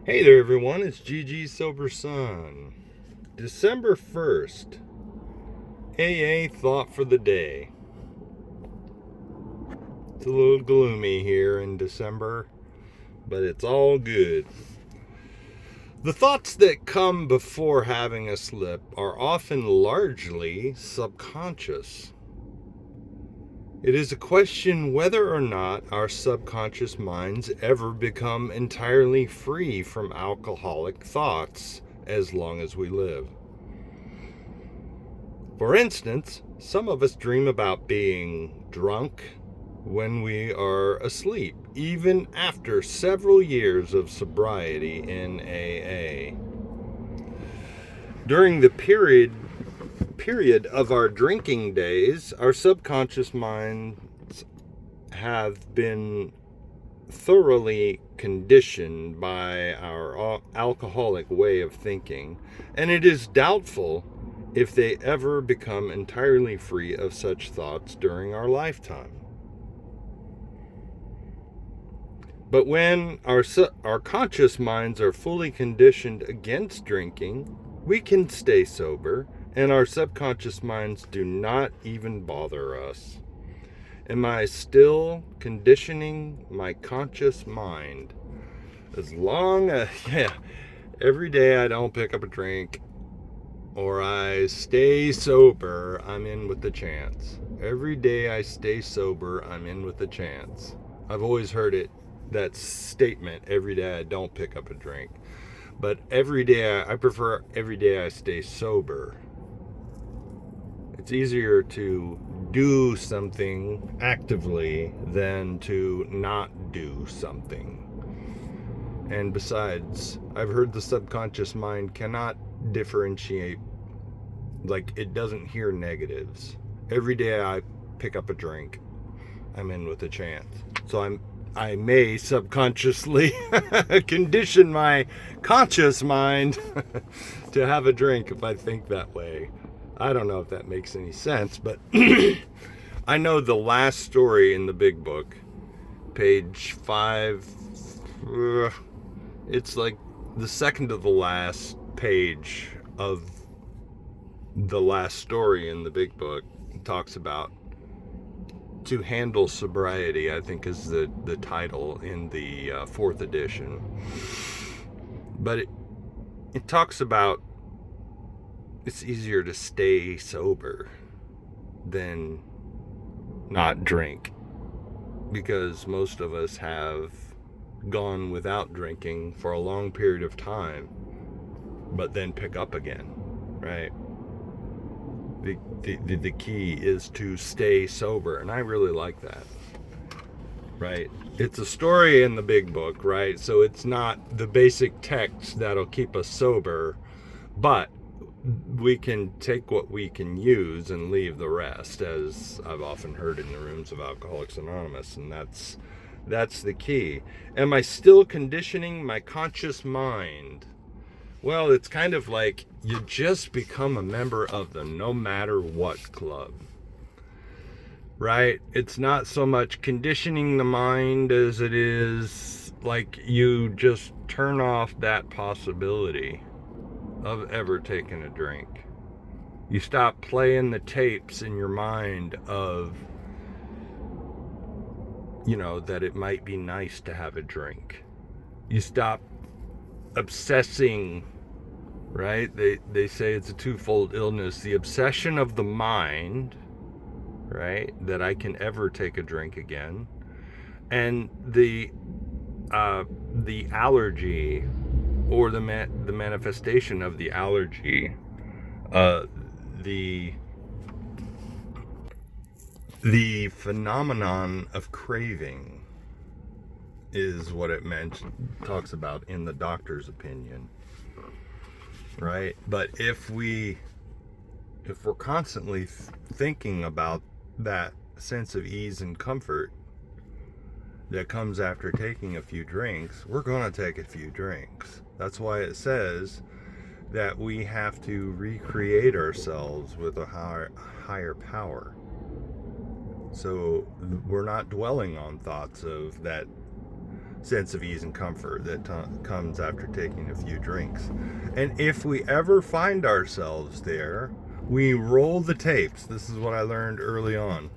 Hey there, everyone. It's GG Sober Sun. December 1st. AA thought for the day. It's a little gloomy here in December, but it's all good. The thoughts that come before having a slip are often largely subconscious. It is a question whether or not our subconscious minds ever become entirely free from alcoholic thoughts as long as we live. For instance, some of us dream about being drunk when we are asleep, even after several years of sobriety in AA. During the period of our drinking days, our subconscious minds have been thoroughly conditioned by our alcoholic way of thinking, and it is doubtful if they ever become entirely free of such thoughts during our lifetime. But when our conscious minds are fully conditioned against drinking, we can stay sober, and our subconscious minds do not even bother us. Am I still conditioning my conscious mind? As long as, every day I don't pick up a drink or I stay sober, I'm in with the chance. Every day I stay sober, I'm in with the chance. I've always heard that statement, every day I don't pick up a drink. But I prefer every day I stay sober. It's easier to do something actively than to not do something. And besides, I've heard the subconscious mind cannot differentiate, like it doesn't hear negatives. Every day I pick up a drink, I'm in with a chance. So I may subconsciously condition my conscious mind to have a drink if I think that way. I don't know if that makes any sense, but I know the last story in the big book, page 5, it's like the second to the last page of the last story in the big book talks about to handle sobriety, I think is the title in the 4th edition. But it talks about it's easier to stay sober than not drink, because most of us have gone without drinking for a long period of time, but then pick up again, right? The key is to stay sober, and I really like that, right? It's a story in the big book, right? So it's not the basic text that'll keep us sober, but we can take what we can use and leave the rest, as I've often heard in the rooms of Alcoholics Anonymous, and that's the key. Am I still conditioning my conscious mind? Well, it's kind of like you just become a member of the no matter what club, right? It's not so much conditioning the mind as it is like you just turn off that possibility of ever taking a drink. You stop playing the tapes in your mind of, that it might be nice to have a drink. You stop obsessing, right? They say it's a twofold illness: the obsession of the mind, right, that I can ever take a drink again, and the allergy, or the manifestation of the allergy, the phenomenon of craving is what it talks about in the doctor's opinion, right? But if we're constantly thinking about that sense of ease and comfort that comes after taking a few drinks, we're going to take a few drinks. That's why it says that we have to recreate ourselves with a higher power. So we're not dwelling on thoughts of that sense of ease and comfort that comes after taking a few drinks. And if we ever find ourselves there, we roll the tapes. This is what I learned early on.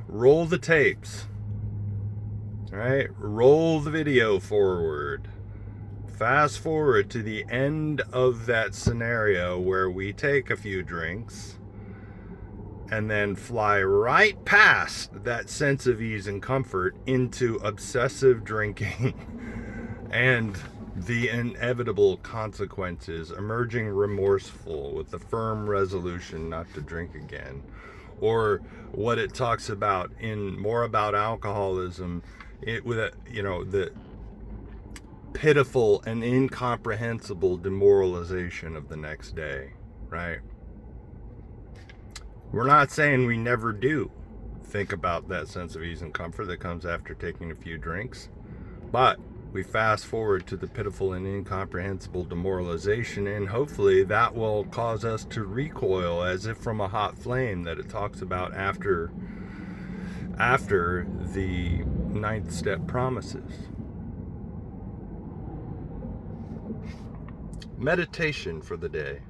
Roll the tapes. All right? Roll the video forward. Fast forward to the end of that scenario where we take a few drinks, and then fly right past that sense of ease and comfort into obsessive drinking and the inevitable consequences, emerging remorseful with the firm resolution not to drink again. Or what it talks about in More About Alcoholism, the pitiful and incomprehensible demoralization of the next day, right? We're not saying we never do think about that sense of ease and comfort that comes after taking a few drinks, but we fast forward to the pitiful and incomprehensible demoralization, and hopefully that will cause us to recoil as if from a hot flame that it talks about after the ninth step promises. Meditation for the day.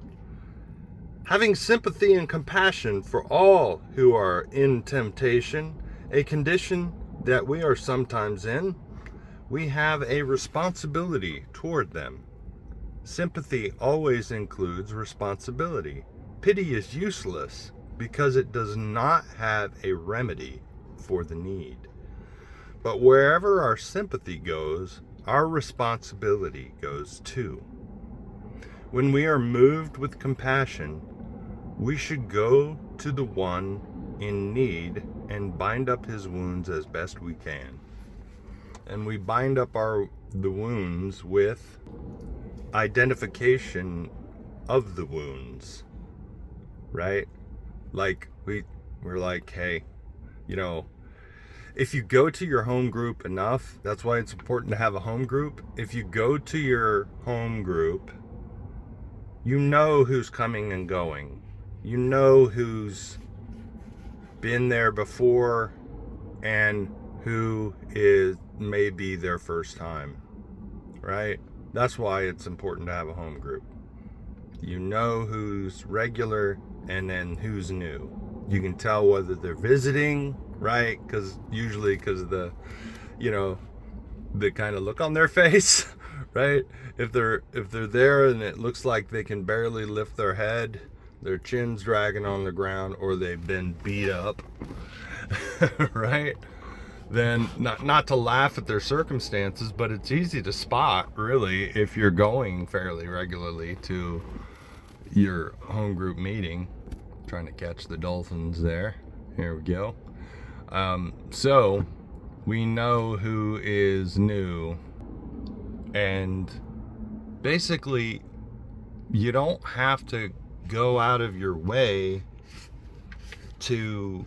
Having sympathy and compassion for all who are in temptation, a condition that we are sometimes in, we have a responsibility toward them. Sympathy always includes responsibility. Pity is useless because it does not have a remedy for the need. But wherever our sympathy goes, our responsibility goes too. When we are moved with compassion, we should go to the one in need and bind up his wounds as best we can. And we bind up the wounds with identification of the wounds, right? Like we're like, hey, if you go to your home group enough, that's why it's important to have a home group. If you go to your home group, you know who's coming and going. You know who's been there before and who is maybe their first time, right? That's why it's important to have a home group. You know who's regular and then who's new. You can tell whether they're visiting, right? Because of the, the kind of look on their face, right? If they're there and it looks like they can barely lift their head, their chin's dragging on the ground, or they've been beat up, right? Then not to laugh at their circumstances, but it's easy to spot, really, if you're going fairly regularly to your home group meeting. Trying to catch the dolphins there. Here we go. So we know who is new, and basically you don't have to go out of your way to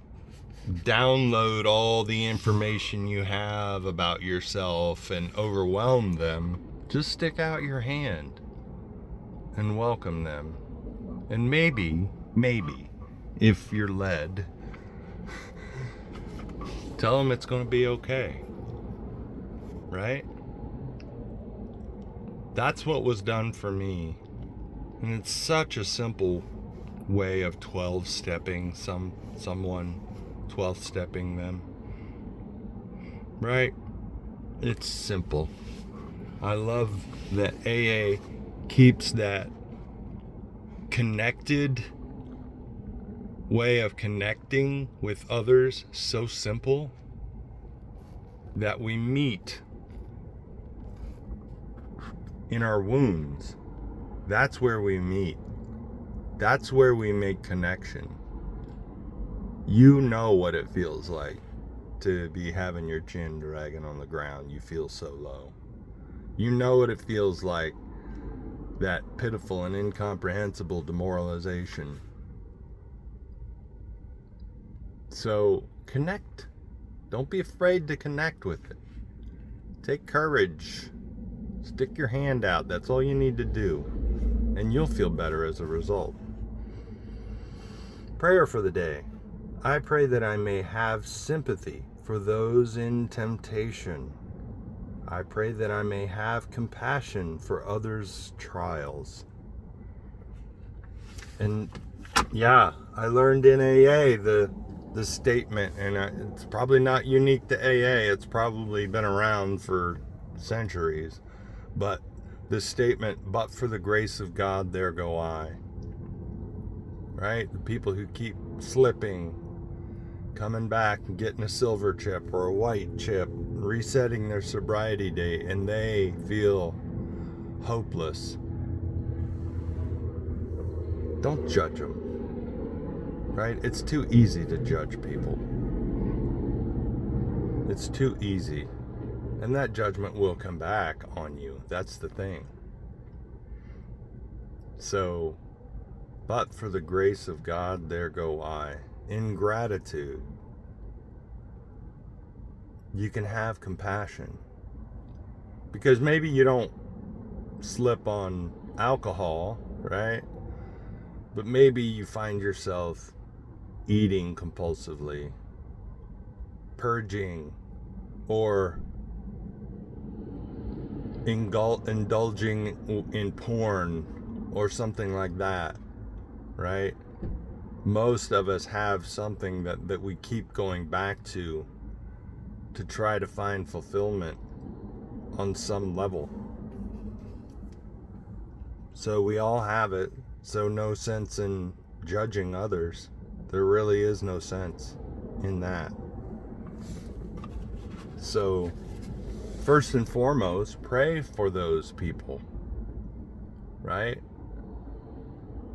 download all the information you have about yourself and overwhelm them. Just stick out your hand and welcome them. And maybe, if you're led, tell them it's going to be okay. Right? That's what was done for me. And it's such a simple way of 12-stepping someone, 12-stepping them. Right? It's simple. I love that AA keeps that connected way of connecting with others so simple that we meet in our wounds. That's where we meet. That's where we make connection. You know what it feels like to be having your chin dragging on the ground. You feel so low. You know what it feels like, that pitiful and incomprehensible demoralization. So connect. Don't be afraid to connect with it. Take courage. Stick your hand out. That's all you need to do. And you'll feel better as a result. Prayer for the day. I pray that I may have sympathy for those in temptation. I pray that I may have compassion for others' trials. And yeah, I learned in AA the statement, and it's probably not unique to AA. It's probably been around for centuries. But the statement, but for the grace of God, there go I. Right? The people who keep slipping, coming back and getting a silver chip or a white chip, resetting their sobriety date, and they feel hopeless. Don't judge them. Right? It's too easy to judge people. It's too easy. And that judgment will come back on you. That's the thing. So, but for the grace of God, there go I. In gratitude, you can have compassion. Because maybe you don't slip on alcohol, right? But maybe you find yourself eating compulsively, purging, or indulging in porn or something like that, right? Most of us have something that we keep going back to try to find fulfillment on some level. So we all have it, so no sense in judging others. There really is no sense in that. So first and foremost, pray for those people, right?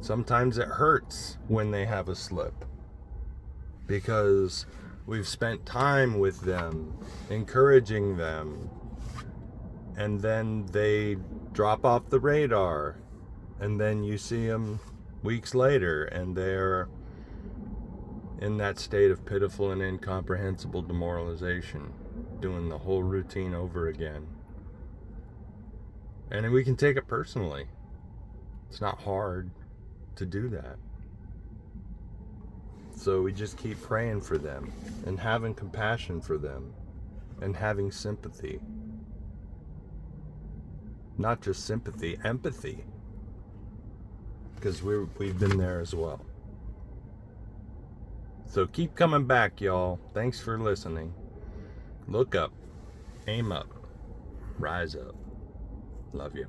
Sometimes it hurts when they have a slip because we've spent time with them, encouraging them, and then they drop off the radar, and then you see them weeks later and they're in that state of pitiful and incomprehensible demoralization, doing the whole routine over again. And we can take it personally. It's not hard to do that. So we just keep praying for them and having compassion for them and having sympathy. Not just sympathy, empathy. Because we've been there as well. So keep coming back, y'all. Thanks for listening. Look up, aim up, rise up. Love you.